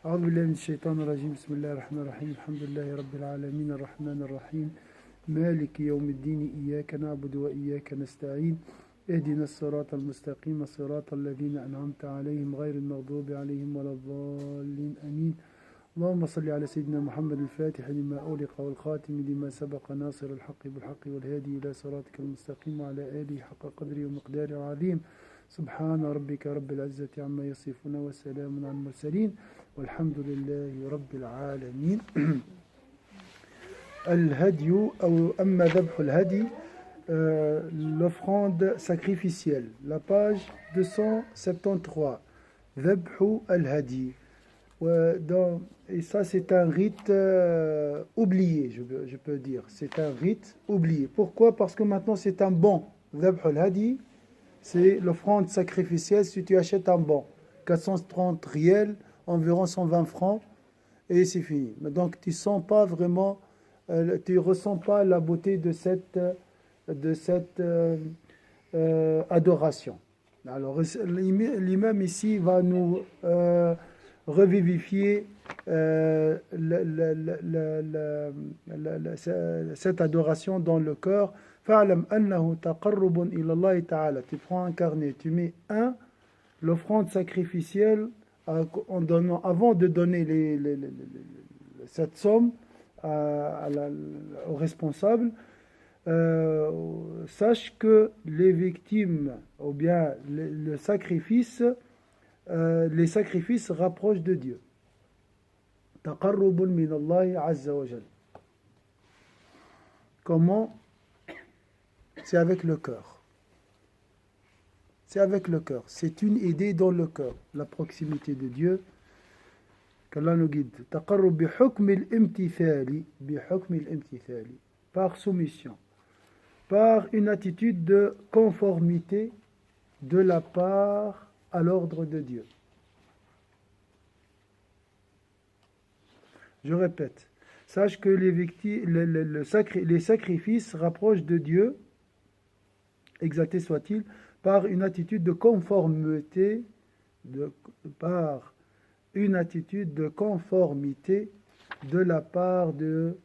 أعوذ بالله من الشيطان الرجيم بسم الله الرحمن الرحيم الحمد لله رب العالمين الرحمن الرحيم مالك يوم الدين إياك نعبد وإياك نستعين اهدنا الصراط المستقيم صراط الذين أنعمت عليهم غير المغضوب عليهم ولا الضالين آمين اللهم صل على سيدنا محمد الفاتح لما أغلق والخاتم لما سبق ناصر الحق بالحق والهادي إلى صراطك المستقيم وعلى آله حق قدره ومقداره العظيم سبحان ربك رب العزة عما يصفون وسلام على المرسلين والحمد لله رب العالمين. الهدي أو أما ذبح الهدي l'offrande sacrificielle, la page 273, ذبح الهدي. Et ça c'est un rite oublié, je peux dire, c'est un rite oublié. Pourquoi? Parce que maintenant c'est un bon. ذبح الهدي, c'est l'offrande sacrificielle si tu achètes un bon. 430 riels, environ 120 francs, et c'est fini. Donc tu sens pas vraiment, tu ressens pas la beauté de cette adoration. Alors l'imam ici va nous revivifier cette adoration dans le cœur. فَاعْلَمْ أَنَّهُ تَقَرُّبٌ إِلَى اللَّهِ تَعَالَى. Tu prends un carnet, tu mets l'offrande sacrificielle avant de donner cette somme au responsable. Sache que les victimes ou bien les sacrifices rapprochent de Dieu. تَقَرُّبٌ مِنَ اللَّهِ عَزَّ وَجَلَّ. Comment? C'est avec le cœur. C'est avec le cœur. C'est une idée dans le cœur. La proximité de Dieu. Qu'Allah nous guide. تَقَرُّبْ بِحُكْمِ الْإِمْتِثَالِ. Par soumission. Par une attitude de conformité de la part à l'ordre de Dieu. Je répète. Sache que les sacrifices rapprochent de Dieu, exalté soit-il, par une attitude de conformité, de la part de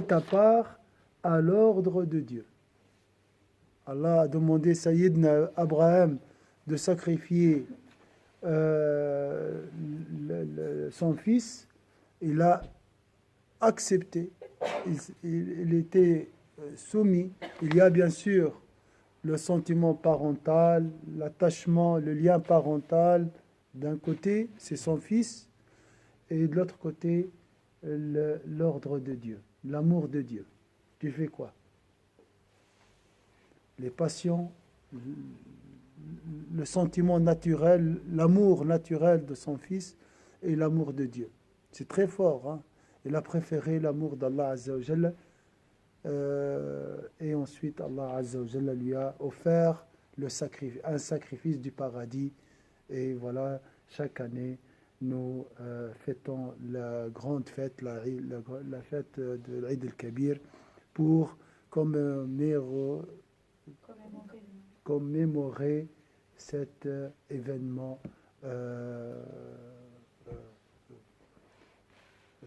ta part à l'ordre de Dieu. Allah a demandé à Sayyidina Abraham de sacrifier son fils. Il a accepté. Il était soumis. Il y a bien sûr le sentiment parental, l'attachement, le lien parental. D'un côté, c'est son fils, et de l'autre côté, l'ordre de Dieu, l'amour de Dieu. Tu fais quoi? Les passions, le sentiment naturel, l'amour naturel de son fils et l'amour de Dieu. C'est très fort, hein? Il a préféré l'amour d'Allah Azza wa Jalla, et ensuite Allah Azza wa Jalla lui a offert un sacrifice du paradis. Et voilà, chaque année nous fêtons la grande fête, la fête de l'Eid al-Kabir, pour commémorer cet événement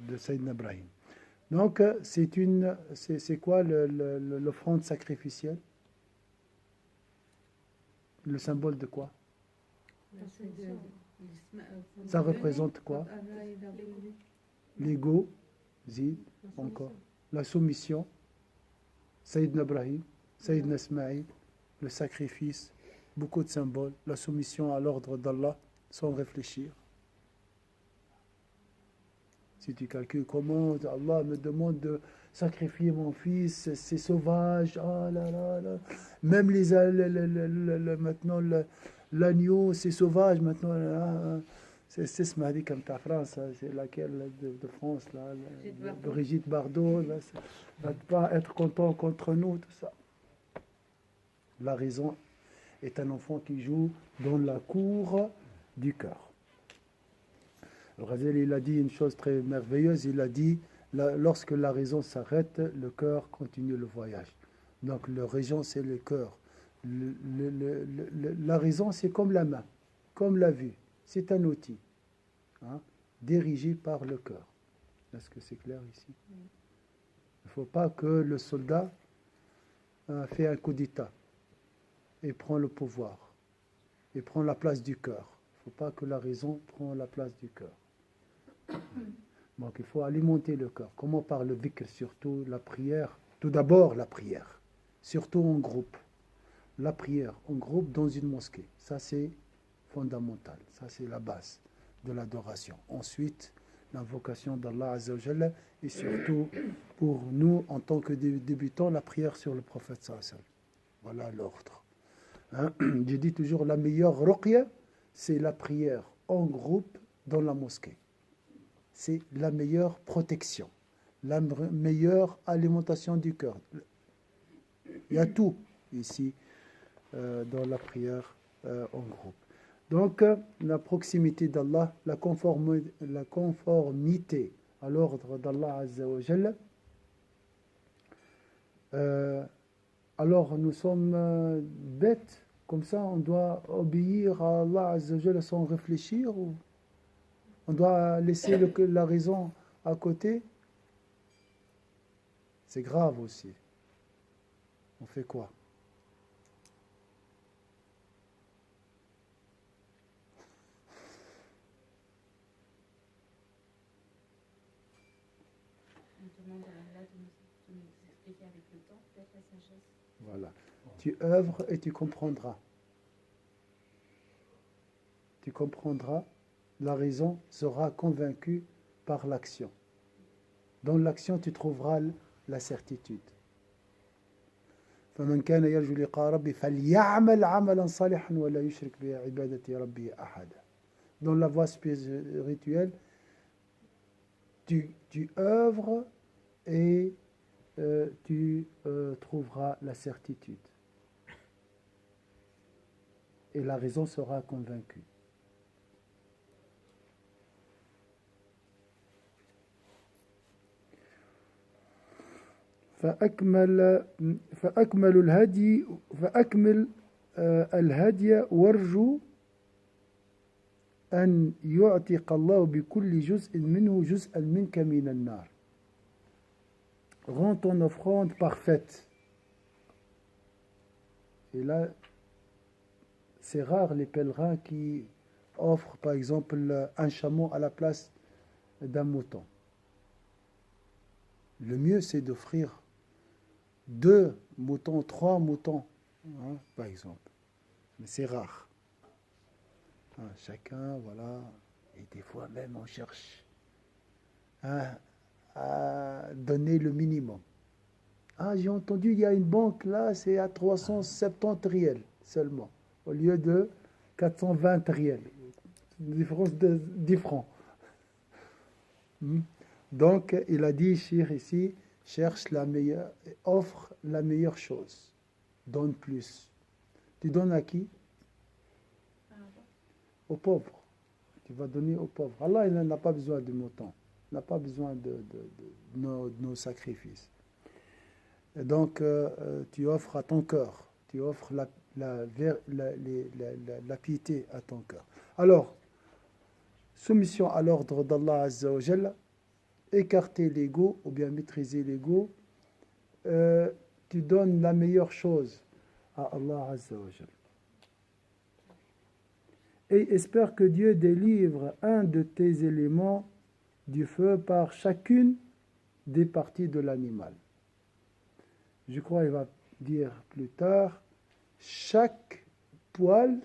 de Sayyidina Ibrahim. Donc, c'est quoi l'offrande sacrificielle? Le symbole de quoi? Ça représente quoi? L'ego, zid, encore. La soumission, Sayyidina Ibrahim, Sayyidina Ismaïl, le sacrifice, beaucoup de symboles, la soumission à l'ordre d'Allah, sans réfléchir. Si tu calcules comment Allah me demande de sacrifier mon fils, c'est sauvage, ah là là là. Même maintenant l'agneau, c'est sauvage maintenant. C'est ce m'a dit comme ta France, c'est laquelle de France, là, Brigitte Bardot, là, va pas être content contre nous, tout ça. La raison est un enfant qui joue dans la cour du cœur. Le Ghazali, il a dit une chose très merveilleuse, il a dit, lorsque la raison s'arrête, le cœur continue le voyage. Donc la raison, c'est le cœur. La raison, c'est comme la main. comme la vue, c'est un outil, hein, dirigé par le cœur. Est-ce que c'est clair ici? Il ne faut pas que le soldat fait un coup d'État et prend le pouvoir et prend la place du cœur. Il ne faut pas que la raison prenne la place du cœur. Donc il faut alimenter le cœur. Comment par le dhikr, surtout la prière? Tout d'abord la prière, surtout en groupe. La prière en groupe dans une mosquée, ça c'est fondamental, ça c'est la base de l'adoration. Ensuite, l'invocation d'Allah Azza wa Jalla et surtout pour nous en tant que débutants, la prière sur le prophète sallallahu alayhi wa sallam. Voilà l'ordre. Hein? Je dis toujours la meilleure ruqya, c'est la prière en groupe dans la mosquée. C'est la meilleure protection, la meilleure alimentation du cœur. Il y a tout ici dans la prière en groupe. Donc, la proximité d'Allah, la conformité à l'ordre d'Allah Azza wa Jalla. Alors, nous sommes bêtes, comme ça, on doit obéir à Allah Azza wa Jalla sans réfléchir, ou on doit laisser la raison à côté. C'est grave aussi. On fait quoi? Voilà. Tu œuvres et tu comprendras. Tu comprendras. La raison sera convaincue par l'action. Dans l'action, tu trouveras la certitude. فمن كان يرجو لقاء ربه فليعمل عملا صالحا ولا يشرك بعبادة ربه أحدا. Dans la voie spirituelle, tu œuvres et tu trouveras la certitude. Et la raison sera convaincue. فأكمل الهدي فأكمل الهدي وارجو أن يعتق الله بكل جزء منه جزءا منك من النار. Rends ton offrande parfaite. Et là, c'est rare les pèlerins qui offrent par exemple un chameau à la place d'un mouton. Le mieux c'est d'offrir 2 moutons, 3 moutons, hein, par exemple. Mais c'est rare. Hein, chacun, voilà. Et des fois même on cherche à donner le minimum. Ah, j'ai entendu, il y a une banque là, c'est à 370 riels seulement, au lieu de 420 riels. Une différence de 10 francs. Donc, il a dit, Cheikh ici, cherche la meilleure, offre la meilleure chose. Donne plus. Tu donnes à qui? Aux pauvres. Tu vas donner aux pauvres. Allah, il n'a pas besoin de moutons. Il n'a pas besoin de nos sacrifices. Et donc, tu offres à ton cœur. Tu offres la piété à ton cœur. Alors, soumission à l'ordre d'Allah Azza wa Jalla, écarter l'ego ou bien maîtriser l'ego, tu donnes la meilleure chose à Allah Azza wa Jalla. Et espère que Dieu délivre un de tes éléments du feu par chacune des parties de l'animal. Je crois qu'il va dire plus tard, chaque poil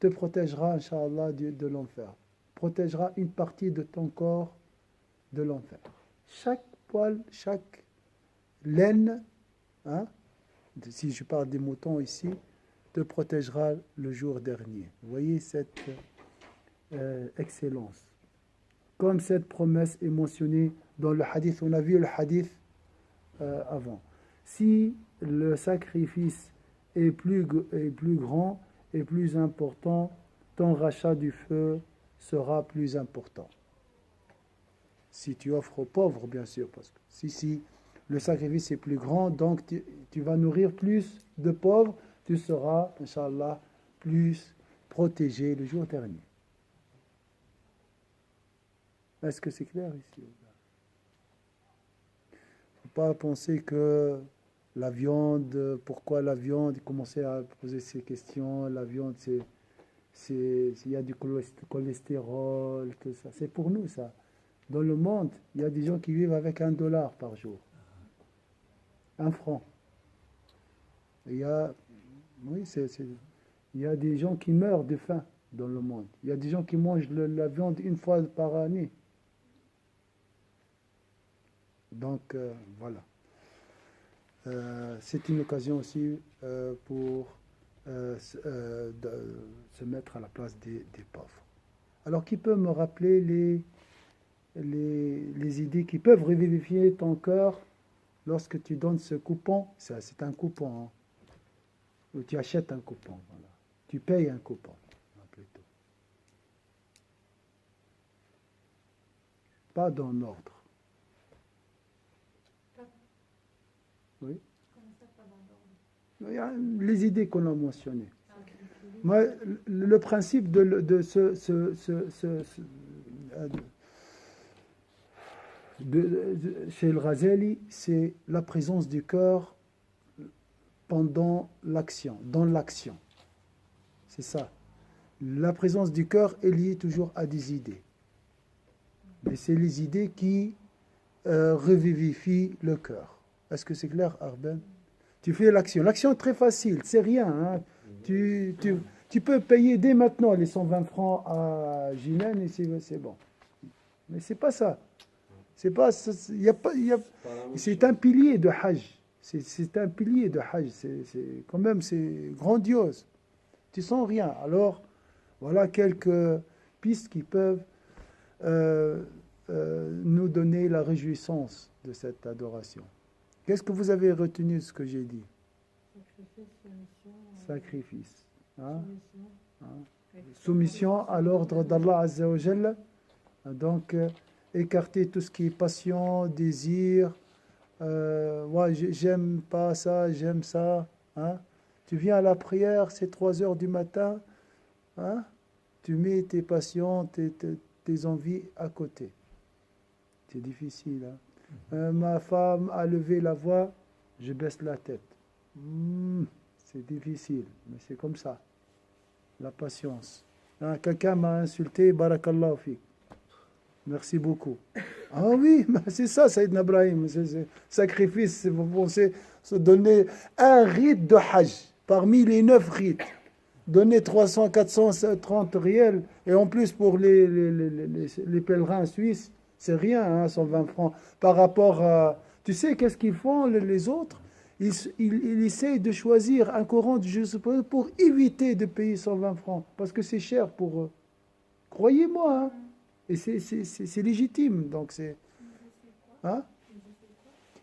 te protégera, Inch'Allah, de l'enfer. Protégera une partie de ton corps de l'enfer. Chaque poil, chaque laine, hein, si je parle des moutons ici, te protégera le jour dernier. Vous voyez cette excellence. Comme cette promesse est mentionnée dans le hadith, on a vu le hadith avant. Si le sacrifice est plus grand et plus important, ton rachat du feu sera plus important. Si tu offres aux pauvres, bien sûr, parce que si le sacrifice est plus grand, donc tu vas nourrir plus de pauvres, tu seras, Inch'Allah, plus protégé le jour dernier. Est-ce que c'est clair ici? Il ne faut pas penser que la viande, pourquoi la viande, commencer à poser ces questions, la viande, il y a du cholestérol, tout ça. C'est pour nous, ça. Dans le monde, il y a des gens qui vivent avec $1 par jour. 1 franc. Il y a, oui, il y a des gens qui meurent de faim dans le monde. Il y a des gens qui mangent la viande 1 fois par année. Donc, voilà. C'est une occasion aussi pour se mettre à la place des pauvres. Alors, qui peut me rappeler les idées qui peuvent revivifier ton cœur lorsque tu donnes ce coupon? C'est un coupon, hein, ou tu achètes un coupon. Voilà. Tu payes un coupon, plutôt. Pas dans l'ordre. Oui. Il y a les idées qu'on a mentionnées. Moi, le principe chez le Ghazali, c'est la présence du cœur pendant l'action, dans l'action. C'est ça. La présence du cœur est liée toujours à des idées. Mais c'est les idées qui revivifient le cœur. Est-ce que c'est clair, Arben? Tu fais l'action. L'action est très facile, c'est rien. Hein. Tu peux payer dès maintenant les 120 francs à Ginène et c'est bon. Mais c'est pas ça. C'est pas, c'est un pilier de Hajj. C'est un pilier de Hajj. Quand même, c'est grandiose. Tu sens rien. Alors, voilà quelques pistes qui peuvent nous donner la réjouissance de cette adoration. Qu'est-ce que vous avez retenu de ce que j'ai dit? Sacrifice. Hein? Soumission à l'ordre d'Allah Azza wa Jalla. Donc, écarter tout ce qui est passion, désir. Ouais, j'aime pas ça, j'aime ça. Hein? Tu viens à la prière, c'est 3 heures du matin. Hein? Tu mets tes passions, tes envies à côté. C'est difficile. Hein? Ma femme a levé la voix, je baisse la tête. C'est difficile, mais c'est comme ça. La patience. Hein, quelqu'un m'a insulté, barakallahu fik. Merci beaucoup. Ah oui, c'est ça, Sayyidina Ibrahim. C'est sacrifice, vous pensez se donner un rite de Hajj parmi les 9 rites. Donner 300, 430 riels, et en plus pour les pèlerins suisses, c'est rien, hein, 120 francs. Par rapport à... Tu sais, qu'est-ce qu'ils font les autres? Ils essayent de choisir un Coran du Jésus pour éviter de payer 120 francs, parce que c'est cher pour eux. Croyez-moi, hein. Et c'est légitime, donc c'est... Hein?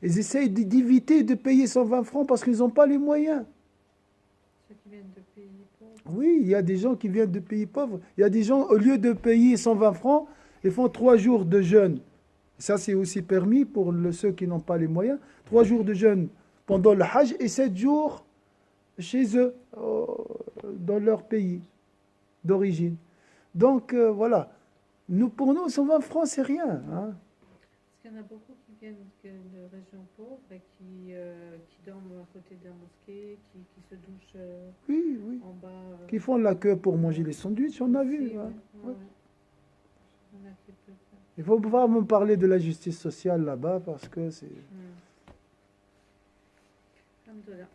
Ils essayent d'éviter de payer 120 francs parce qu'ils n'ont pas les moyens. Ceux qui viennent de pays pauvres. Oui, il y a des gens qui viennent de pays pauvres. Il y a des gens, au lieu de payer 120 francs, ils font 3 jours de jeûne. Ça, c'est aussi permis pour ceux qui n'ont pas les moyens. 3 jours de jeûne pendant le Hajj et 7 jours chez eux, dans leur pays d'origine. Donc, voilà. Pour nous, 120 francs, c'est rien. Hein. Parce qu'il y en a beaucoup qui viennent de régions pauvres et qui dorment à côté de la mosquée, qui se douchent Oui. en bas. Qui font la queue pour manger les sandwichs, on a vu. Aussi, hein. ouais. Ouais. Il y en a qui peuvent faire. Il ne faut pas me parler de la justice sociale là-bas parce que c'est... Alhamdoulilah.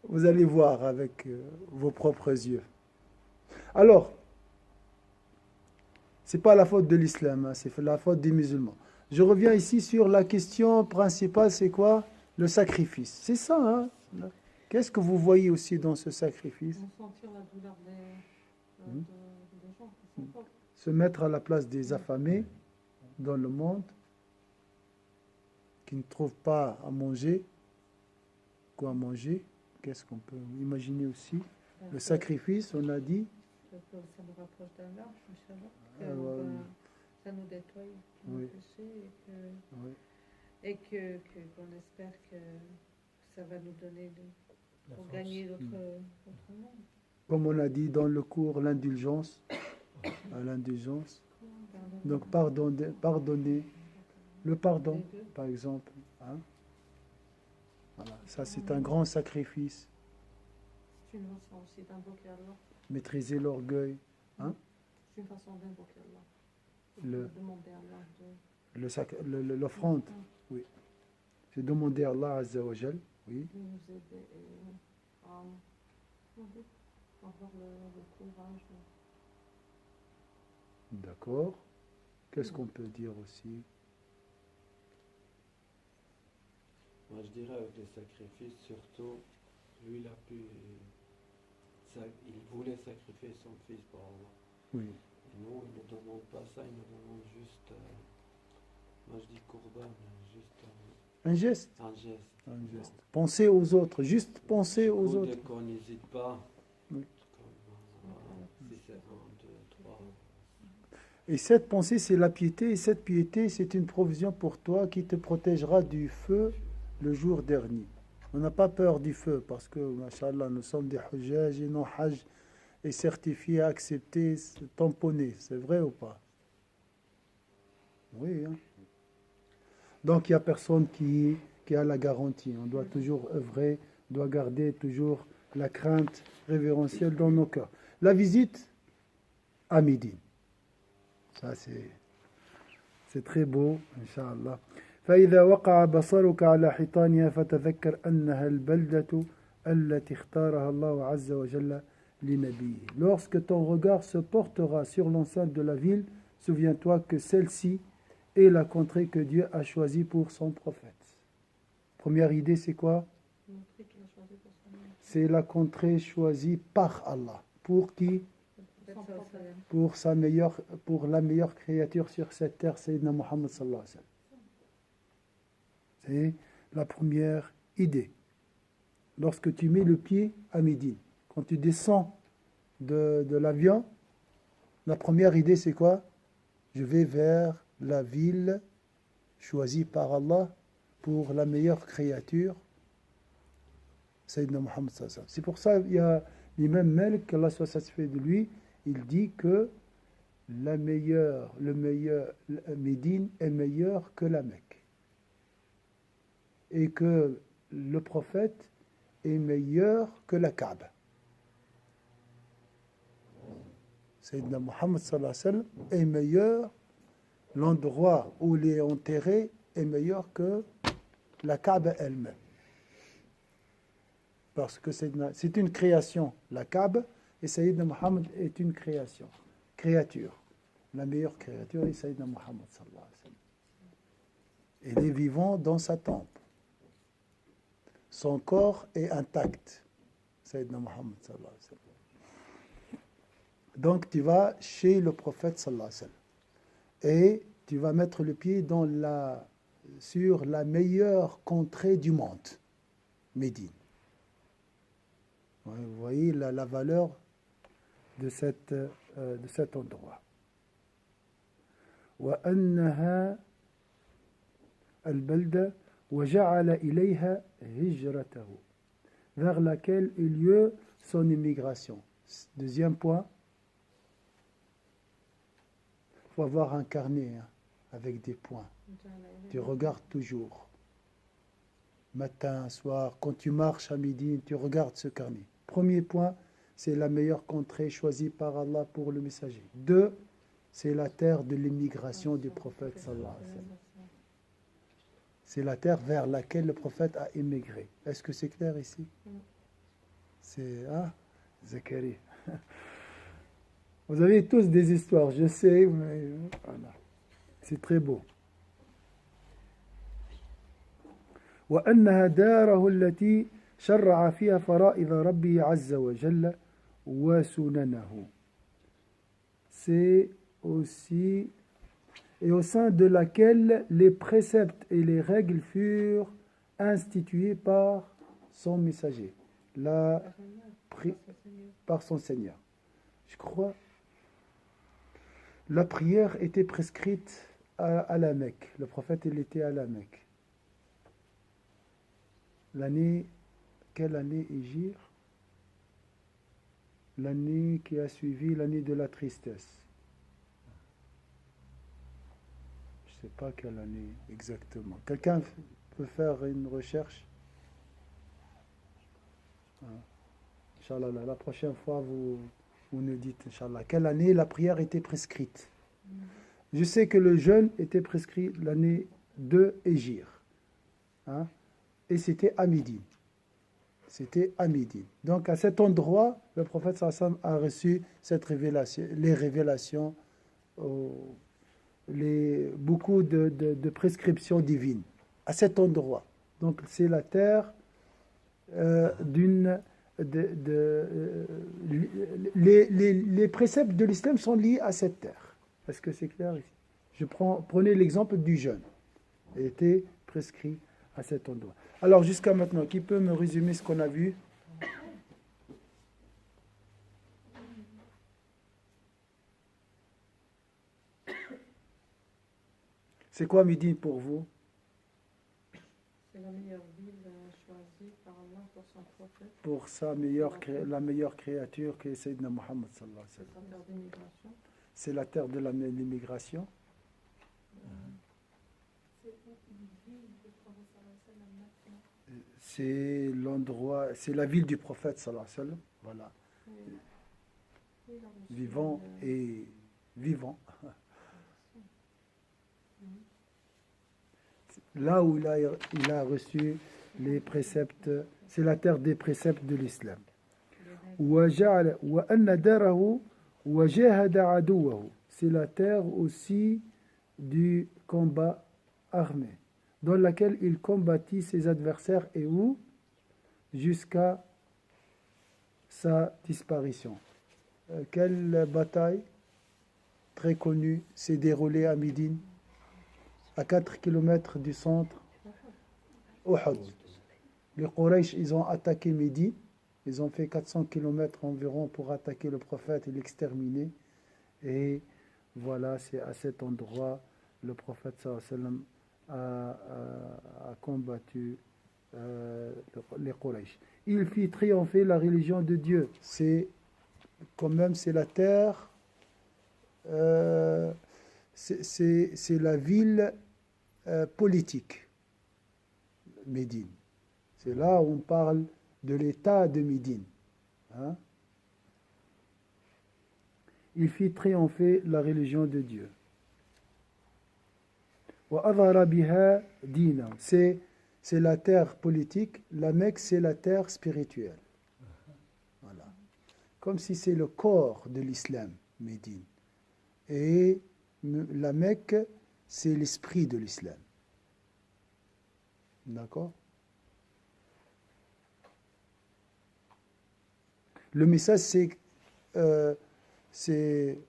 Vous allez voir avec vos propres yeux. Alors, ce n'est pas la faute de l'islam, hein, c'est la faute des musulmans. Je reviens ici sur la question principale, c'est quoi? Le sacrifice. C'est ça, hein? Qu'est-ce que vous voyez aussi dans ce sacrifice? On sentir la douleur des gens qui sont pauvres. Se mettre à la place des affamés dans le monde, qui ne trouvent pas à manger, quoi manger. Qu'est-ce qu'on peut imaginer aussi? Le sacrifice, on a dit. Ça nous rapproche d'Allah, ça nous nettoie de nos péchés et qu'on espère que ça va nous donner pour gagner notre monde. Comme on a dit dans le cours, l'indulgence. L'indulgence. Donc pardonner, le pardon, Les deux. par exemple. Hein. Voilà. Ça, c'est un grand sacrifice. C'est une façon aussi d'invoquer Allah. Maîtriser l'orgueil. Hein. C'est une façon d'invoquer Allah. Le, Demander à Allah de l'offrande. Oui. C'est demander à Allah Azza wa Jal. Oui. nous aider et à avoir le courage. D'accord. Qu'est-ce qu'on peut dire aussi? Moi, je dirais avec les sacrifices, surtout, lui, il voulait sacrifier son fils pour Allah. Oui. Et nous, il ne demande pas ça, il nous demande juste, moi je dis courban, juste Un geste. un geste. Un geste. Penser aux autres. Juste penser aux Ou autres. dès qu'on n'hésite pas, Oui. comme, si c'est 1, 2, 3. Et cette pensée, c'est la piété. Et cette piété, c'est une provision pour toi qui te protégera du feu le jour dernier. On n'a pas peur du feu parce que, machallah, nous sommes des hujjaj et nos hajj est certifié, accepté, tamponné. C'est vrai ou pas? Oui. Hein? Donc, il n'y a personne qui a la garantie. On doit toujours œuvrer, doit garder toujours la crainte révérentielle dans nos cœurs. La visite à Médine. Ça, c'est très beau, Inch'Allah. فإذا وقع بصرك على حيطانها فتذكر أنها البلدة التي اختارها الله عز وجل لنبيه. Lorsque ton regard se portera sur l'enceinte de la ville, souviens-toi que celle-ci est la contrée que Dieu a choisie pour son prophète. Première idée, c'est quoi? C'est la contrée choisie par Allah. Pour qui? Pour la meilleure créature sur cette terre, Sayyidina Muhammad sallallahu alayhi wa sallam. C'est la première idée. Lorsque tu mets le pied à Médine, quand tu descends de l'avion, la première idée c'est quoi? Je vais vers la ville choisie par Allah pour la meilleure créature, Sayyidina Muhammad sallallahu alayhi wa sallam. C'est pour ça qu'il y a l'imam Malik, qu'Allah soit satisfait de lui, il dit que le meilleur Médine est meilleur que la Mecque. Et que le prophète est meilleur que la Kaaba. Sayyidina Muhammad sallallahu alayhi wa sallam est meilleur, l'endroit où il est enterré est meilleur que la Kaaba elle-même. Parce que c'est une création, la Kaaba, et Sayyidina Muhammad est une créature. La meilleure créature est Sayyidina Muhammad sallallahu alayhi wa sallam. Il est vivant dans sa tombe. Son corps est intact. Sayyidina Muhammad sallallahu alayhi wa sallam. Donc tu vas chez le prophète sallallahu alayhi wa sallam. Et tu vas mettre le pied sur la meilleure contrée du monde, Médine. Vous voyez la valeur de cet endroit. وأنها البلدة وجعل إليها هجرته, vers laquelle eut lieu son immigration. Deuxième point, il faut avoir un carnet avec des points. Tu regardes toujours. Matin, soir, quand tu marches à midi, tu regardes ce carnet. Premier point, c'est la meilleure contrée choisie par Allah pour le messager. 2, c'est la terre de l'immigration du prophète sallallahu alayhi wa sallam. C'est la terre vers laquelle le prophète a immigré. Est-ce que c'est clair ici? C'est Zacharie. Vous avez tous des histoires, je sais, mais voilà. C'est très beau. وأنها داره التي شرع فيها فرائض ربه عز وجل وسننه. C'est aussi et au sein de laquelle les préceptes et les règles furent institués par son messager, par son Seigneur. Je crois la prière était prescrite à la Mecque. Le prophète, il était à la Mecque. Quelle année Hégire? l'année qui a suivi l'année de la tristesse. Je ne sais pas quelle année exactement. Quelqu'un peut faire une recherche? Ah. Inch'Allah, la prochaine fois, vous nous dites, Inch'Allah, quelle année la prière était prescrite. Je sais que le jeûne était prescrit l'année de Hégire. Hein, et c'était à midi. C'était à midi. Donc à cet endroit, le prophète sallam a reçu cette révélation, les révélations, beaucoup de prescriptions divines. À cet endroit. Donc c'est la terre d'une... les préceptes de l'islam sont liés à cette terre. Est-ce que c'est clair ici? Prenez l'exemple du jeûne. Il était prescrit à cet endroit. Alors jusqu'à maintenant, qui peut me résumer ce qu'on a vu? C'est quoi Médine pour vous? C'est la meilleure ville choisie par Allah pour son prophète. Pour la meilleure créature qui est Sayyidina Muhammad sallallahu alayhi wa sallam. C'est la terre d'immigration. C'est la terre de l'immigration. C'est l'endroit, c'est la ville du prophète sallallahu alayhi wa sallam. Voilà. Vivant et vivant. Là où il a reçu les préceptes, c'est la terre des préceptes de l'islam. C'est la terre aussi du combat armé, dans laquelle il combattit ses adversaires et où jusqu'à sa disparition. Quelle bataille très connue s'est déroulée à Médine, à 4 km du centre? Uhud. Les Quraysh, ils ont attaqué Médine. Ils ont fait 400 km environ pour attaquer le prophète et l'exterminer. Et voilà, c'est à cet endroit le prophète sallallahu alayhi wa sallam a combattu les Quraysh. Il fit triompher la religion de Dieu. C'est quand même, c'est la terre, c'est la ville politique, Médine. C'est là où on parle de l'état de Médine. Hein? Il fit triompher la religion de Dieu. C'est la terre politique, la Mecque c'est la terre spirituelle. Voilà. Comme si c'est le corps de l'islam, Médine. Et la Mecque c'est l'esprit de l'islam. D'accord? Le message c'est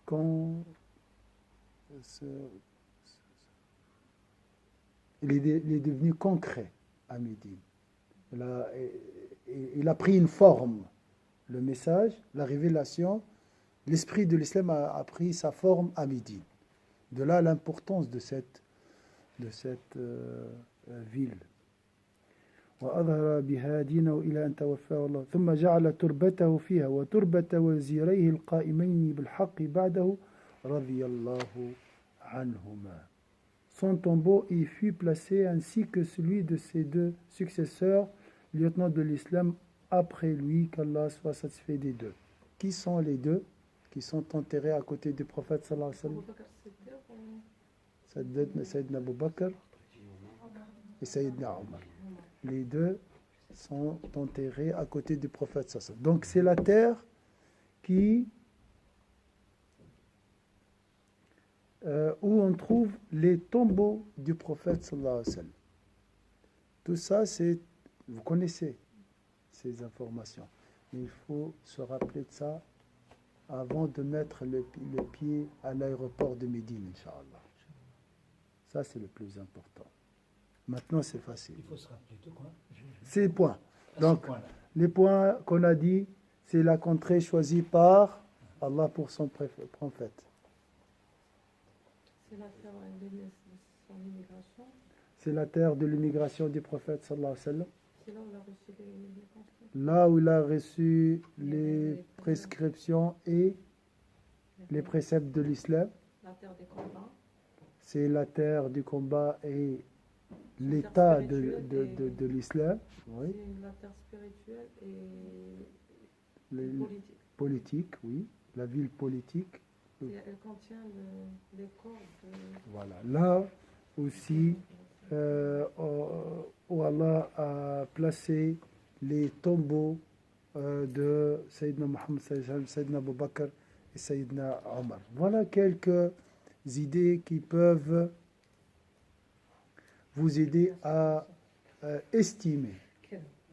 quand il est devenu concret à Médine. Il a pris une forme. Le message, la révélation, l'esprit de l'islam a pris sa forme à Médine. De là l'importance de cette ville. وأظهر بها دينه إلى أن توفاه الله ثم جعل تربته فيها وتربة وزيريه القائمين بالحق بعده رضي الله عنهما. Son tombeau y fut placé ainsi que celui de ses deux successeurs, lieutenants de l'islam après lui, qu'Allah soit satisfait des deux. Qui sont les deux qui sont enterrés à côté du prophète sallallahu alayhi wa sallam? Sayyidina Abu Bakr et Sayyidina Omar. Les deux sont enterrés à côté du prophète sallallahu alayhi wa sallam. Donc c'est la terre où on trouve les tombeaux du prophète sallallahu alayhi wa sallam. Tout ça, vous connaissez ces informations. Mais il faut se rappeler de ça avant de mettre le pied à l'aéroport de Médine, Inch'Allah. Ça, c'est le plus important. Maintenant, c'est facile. Il faut se rappeler de quoi? C'est les points. Donc, les points qu'on a dit, c'est la contrée choisie par Allah pour son prophète. C'est la terre de son immigration. C'est la terre de l'immigration du prophète sallallahu alayhi wa sallam. C'est là où il a reçu les conscrits. Là où il a reçu les prescriptions et les préceptes de l'islam. La terre des combats. C'est la terre du combat et La l'état terre spirituelle de l'islam. Oui. C'est la terre spirituelle et Les- politique. Politique, oui. La ville politique. Et elle contient les corps de... Voilà. Là aussi, où Allah a placé les tombeaux de Sayyidina Muhammad, Sayyidina Abu Bakr et Sayyidina Omar. Voilà quelques idées qui peuvent vous aider à estimer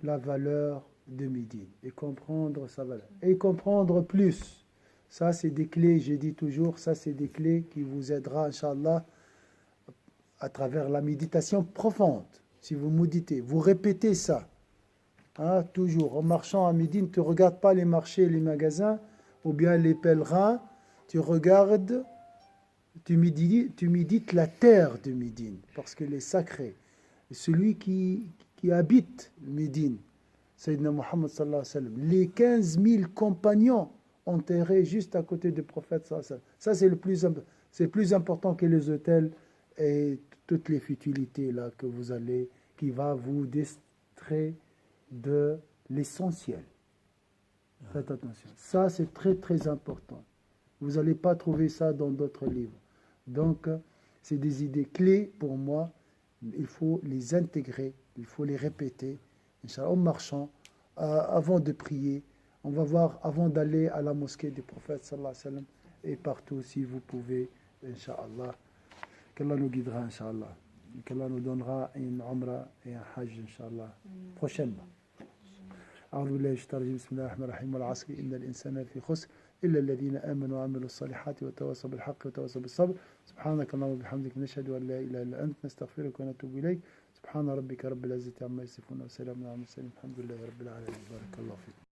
la valeur de Médine et comprendre sa valeur. Et comprendre plus. Ça, c'est des clés, j'ai dit toujours, ça, c'est des clés qui vous aidera, Inch'Allah, à travers la méditation profonde. Si vous méditez, vous répétez ça. Hein, toujours, en marchant à Médine, tu ne regardes pas les marchés, les magasins, ou bien les pèlerins, tu regardes, tu médites la terre de Médine, parce qu'elle est sacrée. Et celui qui habite Médine, Sayyidina Muhammad sallallahu alayhi wa sallam, les 15 000 compagnons enterrés juste à côté du prophète sallallahu alayhi wa sallam. Ça, c'est plus important que les hôtels et toutes les futilités là que vous allez, qui va vous distraire de l'essentiel. Faites attention. Ça, c'est très, très important. Vous n'allez pas trouver ça dans d'autres livres. Donc, c'est des idées clés pour moi. Il faut les intégrer, il faut les répéter. Inch'Allah, en marchant, avant de prier, on va voir, avant d'aller à la mosquée du prophète, sallallahu alayhi wa sallam, et partout, si vous pouvez, Inch'Allah, qu'Allah nous guidera, Inch'Allah, qu'Allah nous donnera une umrah et un hajj, Inch'Allah, prochainement. أعوذ بالله من الشيطان الرجيم بسم الله الرحمن الرحيم والعصر إن الإنسان في خسر إلا الذين آمنوا وعملوا الصالحات وتواصوا بالحق وتواصوا بالصبر سبحانك اللهم وبحمدك نشهد أن لا إله إلا أنت نستغفرك ونتوب إليك سبحان ربك رب العزة عما يصفون وسلام على المرسلين الحمد لله رب العالمين بارك الله فيكم